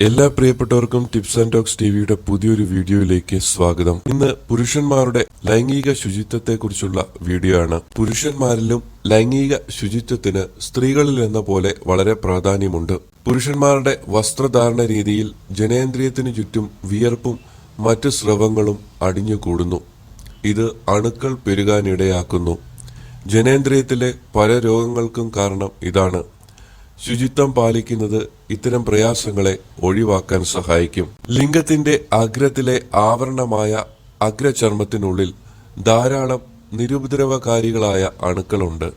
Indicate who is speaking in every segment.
Speaker 1: എല്ലാ പ്രിയപ്പെട്ടവർക്കും tips and talks ടിവിയുടെ പുതിയൊരു വീഡിയോയിലേക്ക് സ്വാഗതം. ഇന്ന് പുരുഷന്മാരുടെ ലൈംഗിക ശുചിത്വത്തെക്കുറിച്ചുള്ള വീഡിയോ ആണ്. പുരുഷന്മാരിലും ലൈംഗിക ശുചിത്വത്തിന് സ്ത്രീകളിൽ എന്ന പോലെ വളരെ പ്രാധാന്യമുണ്ട്. പുരുഷന്മാരുടെ വസ്ത്രധാരണ രീതിയിൽ ജനേന്ദ്രിയത്തിനു ചുറ്റും വിയർപ്പും മറ്റു സ്രവങ്ങളും അടിഞ്ഞുകൂടുന്നു. ഇത് അണുക്കൾ പെരുകാനിടയാക്കുന്നു. ജനേന്ദ്രിയത്തിലെ പല രോഗങ്ങൾക്കും കാരണം ഇതാണ്. ശുചിത്വം പാലിക്കുന്നത് ഇത്തരം പ്രയാസങ്ങളെ ഒഴിവാക്കാൻ സഹായിക്കും. ലിംഗത്തിന്റെ അഗ്രത്തിലെ ആവരണമായ അഗ്രചർമ്മത്തിനുള്ളിൽ ധാരാളം നിരുപദ്രവകാരികളായ അണുക്കളുണ്ട്.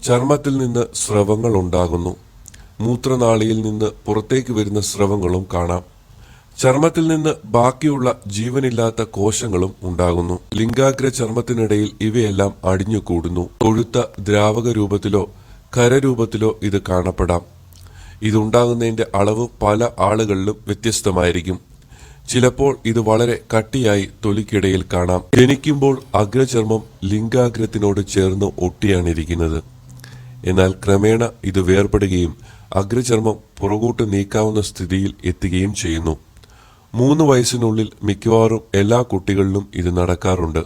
Speaker 1: ചർമ്മത്തിൽ നിന്ന് സ്രവങ്ങൾ ഉണ്ടാകുന്നു. മൂത്രനാളിയിൽ നിന്ന് പുറത്തേക്ക് വരുന്ന സ്രവങ്ങളും കാണാം. ചർമ്മത്തിൽ നിന്ന് ബാക്കിയുള്ള ജീവനില്ലാത്ത കോശങ്ങളും ഉണ്ടാകുന്നു. ലിംഗാഗ്ര ചർമ്മത്തിനിടയിൽ ഇവയെല്ലാം അടിഞ്ഞുകൂടുന്നു. കൊഴുത്ത ദ്രാവക രൂപത്തിലോ ഖരരൂപത്തിലോ ഇത് കാണപ്പെടാം. ഇതുണ്ടാകുന്നതിന്റെ അളവ് പല ആളുകളിലും വ്യത്യസ്തമായിരിക്കും. ചിലപ്പോൾ ഇത് വളരെ കട്ടിയായി തൊലിക്കിടയിൽ കാണാം. ജനിക്കുമ്പോൾ അഗ്രചർമ്മം ലിംഗാഗ്രത്തിനോട് ചേർന്ന് ഒട്ടിയാണിരിക്കുന്നത്. എന്നാൽ ക്രമേണ ഇത് വേർപെടുകയും അഗ്രചർമ്മം പുറകോട്ട് നീക്കാവുന്ന സ്ഥിതിയിൽ എത്തുകയും ചെയ്യുന്നു. 3 വയസ്സിനുള്ളിൽ മിക്കവാറും എല്ലാ കുട്ടികളിലും ഇത് നടക്കാറുണ്ട്.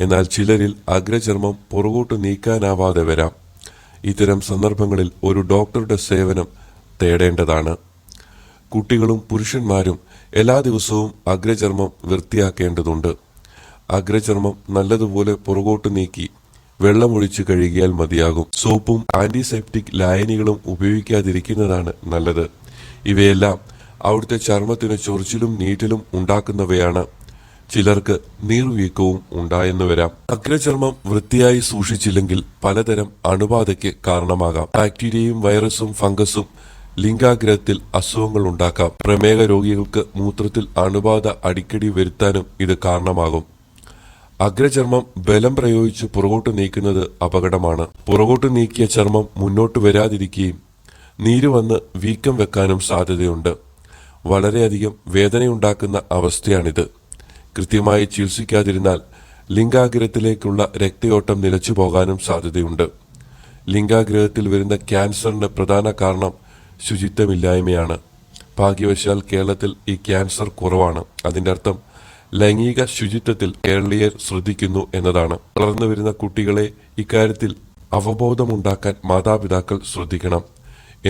Speaker 1: എന്നാൽ ചിലരിൽ അഗ്രചർമ്മം പുറകോട്ട് നീക്കാനാവാതെ വരാം. ഇത്തരം സന്ദർഭങ്ങളിൽ ഒരു ഡോക്ടറുടെ സേവനം തേടേണ്ടതാണ്. കുട്ടികളും പുരുഷന്മാരും എല്ലാ ദിവസവും അഗ്രചർമ്മം വൃത്തിയാക്കേണ്ടതുണ്ട്. അഗ്രചർമ്മം നല്ലതുപോലെ പുറകോട്ട് നീക്കി വെള്ളമൊഴിച്ച് കഴുകിയാൽ മതിയാകും. സോപ്പും ആന്റിസെപ്റ്റിക് ലായനികളും ഉപയോഗിക്കാതിരിക്കുന്നതാണ് നല്ലത്. ഇവയെല്ലാം അവിടുത്തെ ചർമ്മത്തിന് ചൊറിച്ചിലും നീറ്റലും ഉണ്ടാക്കുന്നവയാണ്. ചിലർക്ക് നീർവീക്കവും ഉണ്ടായെന്ന് വരാം. അഗ്രചർമ്മം വൃത്തിയായി സൂക്ഷിച്ചില്ലെങ്കിൽ പലതരം അണുബാധയ്ക്ക് കാരണമാകാം. ബാക്ടീരിയയും വൈറസും ഫംഗസും ലിംഗാഗ്രഹത്തിൽ അസുഖങ്ങൾ ഉണ്ടാക്കാം. പ്രമേഹ രോഗികൾക്ക് മൂത്രത്തിൽ അണുബാധ അടിക്കടി വരുത്താനും ഇത് കാരണമാകും. അഗ്രചർമ്മം ബലം പ്രയോഗിച്ച് പുറകോട്ട് നീക്കുന്നത് അപകടമാണ്. പുറകോട്ട് നീക്കിയ ചർമ്മം മുന്നോട്ട് വരാതിരിക്കുകയും നീര് വന്ന് വീക്കം വെക്കാനും സാധ്യതയുണ്ട്. വളരെയധികം വേദനയുണ്ടാക്കുന്ന അവസ്ഥയാണിത്. കൃത്യമായി ചികിത്സിക്കാതിരുന്നാൽ ലിംഗാഗ്രഹത്തിലേക്കുള്ള രക്തയോട്ടം നിലച്ചു പോകാനും സാധ്യതയുണ്ട്. ലിംഗാഗ്രഹത്തിൽ വരുന്ന ക്യാൻസറിന്റെ പ്രധാന കാരണം ശുചിത്വമില്ലായ്മയാണ്. ഭാഗ്യവശാൽ കേരളത്തിൽ ഈ ക്യാൻസർ കുറവാണ്. അതിന്റെ അർത്ഥം ലൈംഗിക ശുചിത്വത്തിൽ കേരളീയർ ശ്രദ്ധിക്കുന്നു എന്നതാണ്. വളർന്നു വരുന്ന കുട്ടികളെ ഇക്കാര്യത്തിൽ അവബോധമുണ്ടാക്കാൻ മാതാപിതാക്കൾ ശ്രദ്ധിക്കണം.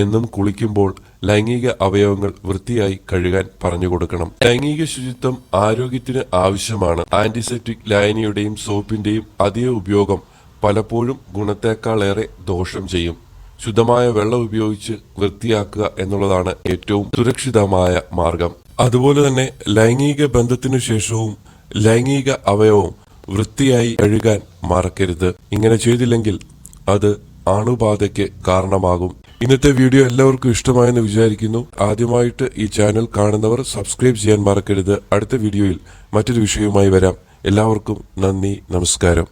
Speaker 1: എന്നും കുളിക്കുമ്പോൾ ലൈംഗിക അവയവങ്ങൾ വൃത്തിയായി കഴുകാൻ പറഞ്ഞുകൊടുക്കണം. ലൈംഗിക ശുചിത്വം ആരോഗ്യത്തിന് ആവശ്യമാണ്. ആന്റിസെപ്റ്റിക് ലായനിയുടെയും സോപ്പിന്റെയും അധിക ഉപയോഗം പലപ്പോഴും ഗുണത്തേക്കാളേറെ ദോഷം ചെയ്യും. ശുദ്ധമായ വെള്ളം ഉപയോഗിച്ച് വൃത്തിയാക്കുക എന്നുള്ളതാണ് ഏറ്റവും സുരക്ഷിതമായ മാർഗം. അതുപോലെ തന്നെ ലൈംഗിക ബന്ധത്തിനു ശേഷവും ലൈംഗിക അവയവം വൃത്തിയായി കഴുകാൻ മറക്കരുത്. ഇങ്ങനെ ചെയ്തില്ലെങ്കിൽ അത് അണുബാധയ്ക്ക് കാരണമാകും. ഇന്നത്തെ വീഡിയോ എല്ലാവർക്കും ഇഷ്ടമായെന്ന് വിചാരിക്കുന്നു. ആദ്യമായിട്ട് ഈ ചാനൽ കാണുന്നവർ സബ്സ്ക്രൈബ് ചെയ്യാൻ മറക്കരുത്. അടുത്ത വീഡിയോയിൽ മറ്റൊരു വിഷയവുമായി വരാം. എല്ലാവർക്കും നന്ദി, നമസ്കാരം.